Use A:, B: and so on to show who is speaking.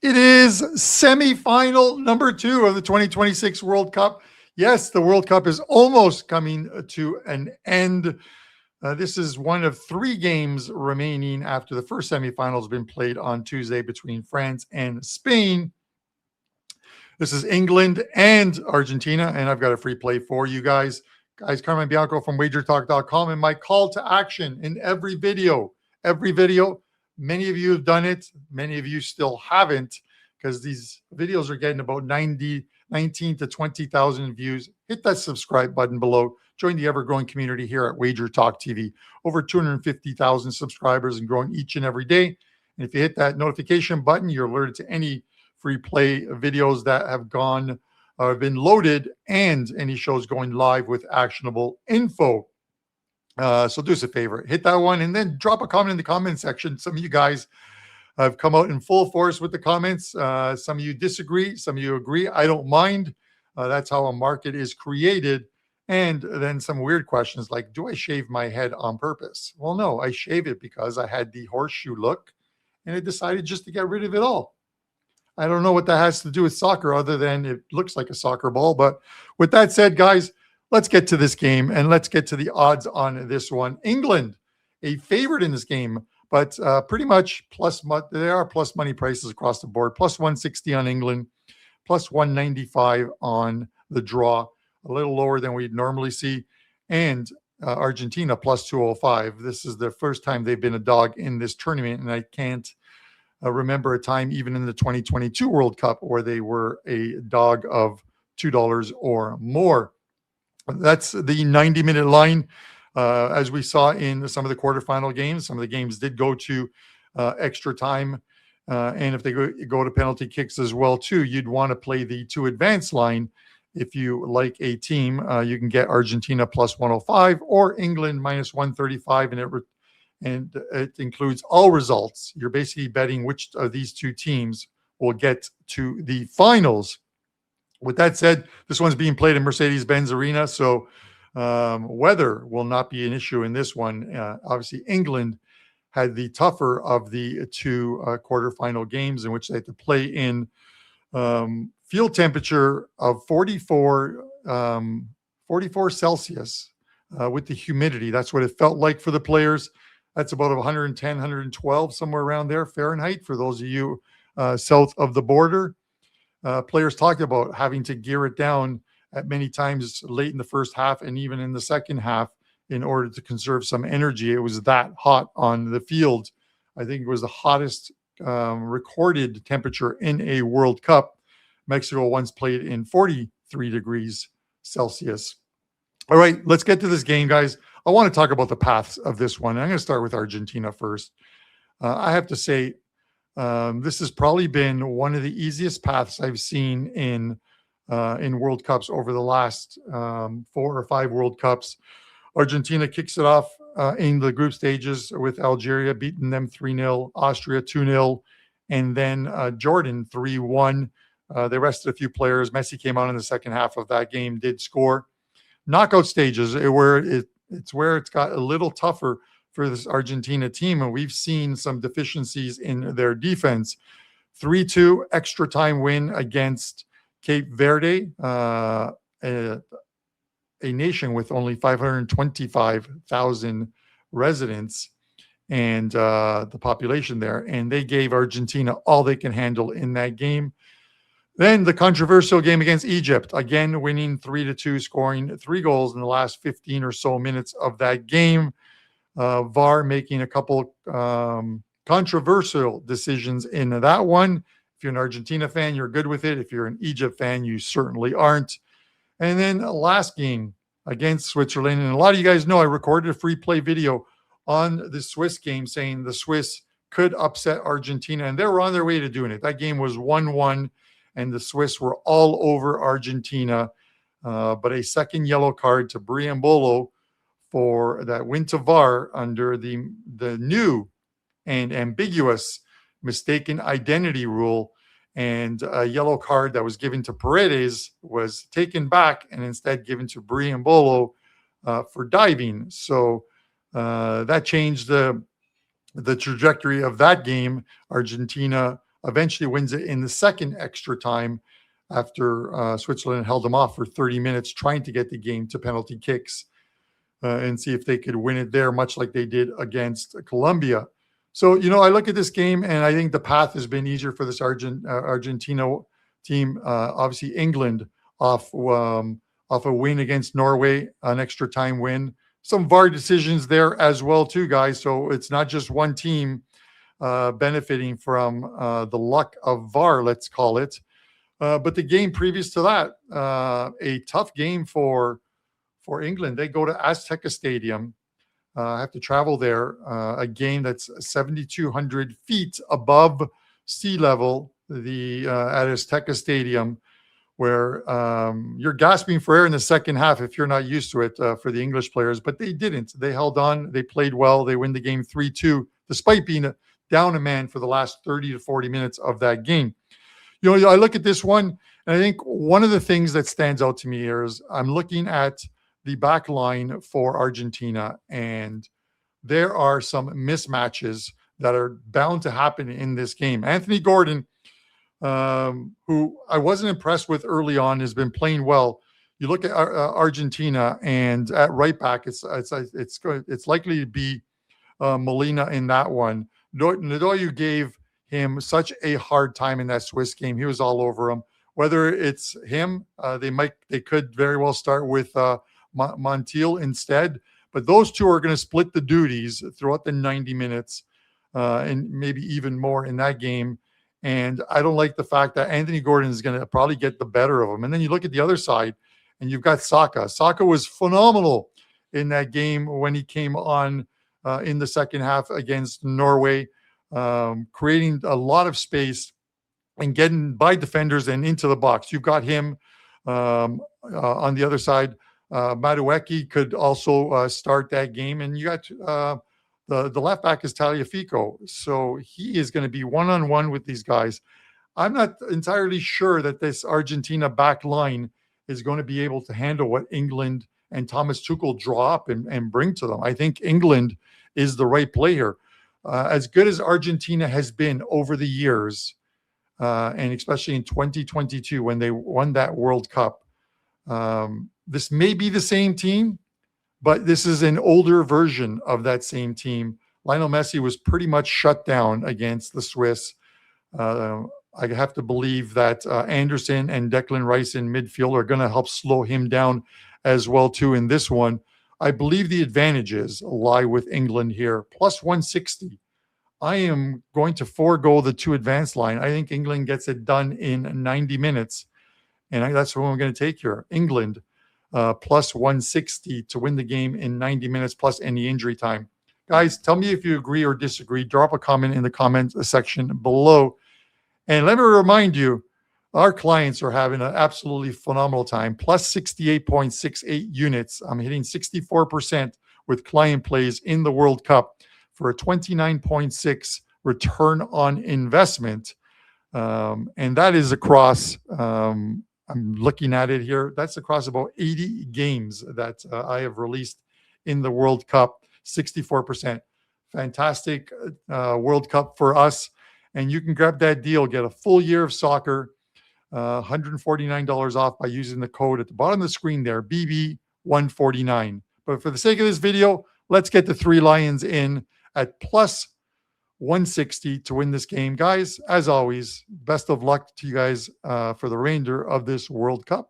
A: It is semifinal number 2 of the 2026 World Cup. Yes, the World Cup is almost coming to an end. This is one of 3 games remaining after the first semifinal has been played on Tuesday between France and Spain. This is England and Argentina, and I've got a free play for you guys. Guys, Carm Bianco from wagertalk.com, and my call to action in every video, many of you have done it. Many of you still haven't, because these videos are getting about 19 to 20,000 views. Hit that subscribe button below. Join the ever-growing community here at Wager Talk TV. Over 250,000 subscribers and growing each and every day. And if you hit that notification button, you're alerted to any free play videos that have been loaded, and any shows going live with actionable info. So do us a favor, hit that one, and then drop a comment in the comment section. Some of you guys have come out in full force with the comments. Some of you disagree, some of you agree. I don't mind. That's how a market is created. And then some weird questions like, do I shave my head on purpose? Well, no, I shave it because I had the horseshoe look, and I decided just to get rid of it all. I don't know what that has to do with soccer other than it looks like a soccer ball. But with that said, guys, let's get to this game, and let's get to the odds on this one. England, a favorite in this game, but pretty much there are plus money prices across the board. Plus 160 on England, plus 195 on the draw, a little lower than we'd normally see. And Argentina plus 205. This is the first time they've been a dog in this tournament, and I can't remember a time even in the 2022 World Cup where they were a dog of $2 or more. That's the 90-minute line. As we saw in some of the quarterfinal games, some of the games did go to extra time. And if they go to penalty kicks as well, too, you'd want to play the 2 advance line. If you like a team, you can get Argentina plus 105 or England minus 135, and it includes all results. You're basically betting which of these 2 teams will get to the finals. With that said, this one's being played in Mercedes-Benz Arena, so weather will not be an issue in this one. Obviously, England had the tougher of the 2 quarterfinal games in which they had to play in field temperature of 44 Celsius with the humidity. That's what it felt like for the players. That's about 110, 112, somewhere around there, Fahrenheit, for those of you south of the border. Players talked about having to gear it down at many times late in the first half and even in the second half in order to conserve some energy. It was that hot on the field. I think it was the hottest recorded temperature in a World Cup. Mexico once played in 43 degrees Celsius. All right, let's get to this game, guys. I want to talk about the paths of this one. I'm going to start with Argentina first. I have to say, this has probably been one of the easiest paths I've seen in World Cups over the last 4 or 5 World Cups. Argentina kicks it off in the group stages with Algeria, beating them 3-0, Austria 2-0, and then Jordan 3-1. They rested a few players. Messi came on in the second half of that game, did score. Knockout stages, it's where it's got a little tougher for this Argentina team, and we've seen some deficiencies in their defense. 3-2 extra time win against Cape Verde, a nation with only 525,000 residents and the population there, and they gave Argentina all they can handle in that game. Then the controversial game against Egypt, again winning 3-2, scoring 3 goals in the last 15 or so minutes of that game. VAR making a couple controversial decisions in that one. If you're an Argentina fan, you're good with it. If you're an Egypt fan, you certainly aren't. And then last game against Switzerland. And a lot of you guys know I recorded a free play video on the Swiss game saying the Swiss could upset Argentina, and they were on their way to doing it. That game was 1-1. And the Swiss were all over Argentina. But a second yellow card to Briambolo for that went to VAR under the new and ambiguous mistaken identity rule. And a yellow card that was given to Paredes was taken back and instead given to Briambolo for diving. So that changed the trajectory of that game. Argentina eventually wins it in the second extra time after Switzerland held them off for 30 minutes trying to get the game to penalty kicks and see if they could win it there, much like they did against Colombia. So, I look at this game and I think the path has been easier for this Argentina team. Obviously, England off a win against Norway, an extra time win. Some VAR decisions there as well, too, guys. So it's not just one team benefiting from the luck of VAR, let's call it. But the game previous to that, a tough game for England. They go to Azteca Stadium. Have to travel there. A game that's 7,200 feet above sea level. At Azteca Stadium, where you're gasping for air in the second half if you're not used to it for the English players. But they didn't. They held on. They played well. They win the game 3-2, despite being down a man for the last 30 to 40 minutes of that game. I look at this one, and I think one of the things that stands out to me here is I'm looking at the back line for Argentina, and there are some mismatches that are bound to happen in this game. Anthony Gordon, who I wasn't impressed with early on, has been playing well. You look at Argentina, and at right back, it's likely to be Molina in that one. Ndoye gave him such a hard time in that Swiss game. He was all over him. Whether it's him, they could very well start with Montiel instead. But those two are going to split the duties throughout the 90 minutes and maybe even more in that game. And I don't like the fact that Anthony Gordon is going to probably get the better of him. And then you look at the other side, and you've got Saka. Saka was phenomenal in that game when he came on in the second half against Norway, creating a lot of space and getting by defenders and into the box. You've got him on the other side. Madueke could also start that game. And you got the left back is Tagliafico. So he is going to be one-on-one with these guys. I'm not entirely sure that this Argentina back line is going to be able to handle what England and Thomas Tuchel draw up and bring to them. I think England is the right play here. As good as Argentina has been over the years, and especially in 2022 when they won that World Cup, this may be the same team, but this is an older version of that same team. Lionel Messi was pretty much shut down against the Swiss. I have to believe that Anderson and Declan Rice in midfield are going to help slow him down as well, too, in this one. I believe the advantages lie with England here. Plus 160. I am going to forego the two advanced line. I think England gets it done in 90 minutes. And that's what I'm going to take here. England plus 160 to win the game in 90 minutes plus any injury time. Guys, tell me if you agree or disagree. Drop a comment in the comment section below. And let me remind you, our clients are having an absolutely phenomenal time. Plus 68.68 units. I'm hitting 64% with client plays in the World Cup for a 29.6 return on investment. And that is across, I'm looking at it here, that's across about 80 games that I have released in the World Cup, 64%. Fantastic World Cup for us. And you can grab that deal, get a full year of soccer, $149 off by using the code at the bottom of the screen there, BB149. But for the sake of this video, let's get the three Lions in at plus 160 to win this game. Guys, as always, best of luck to you guys for the remainder of this World Cup.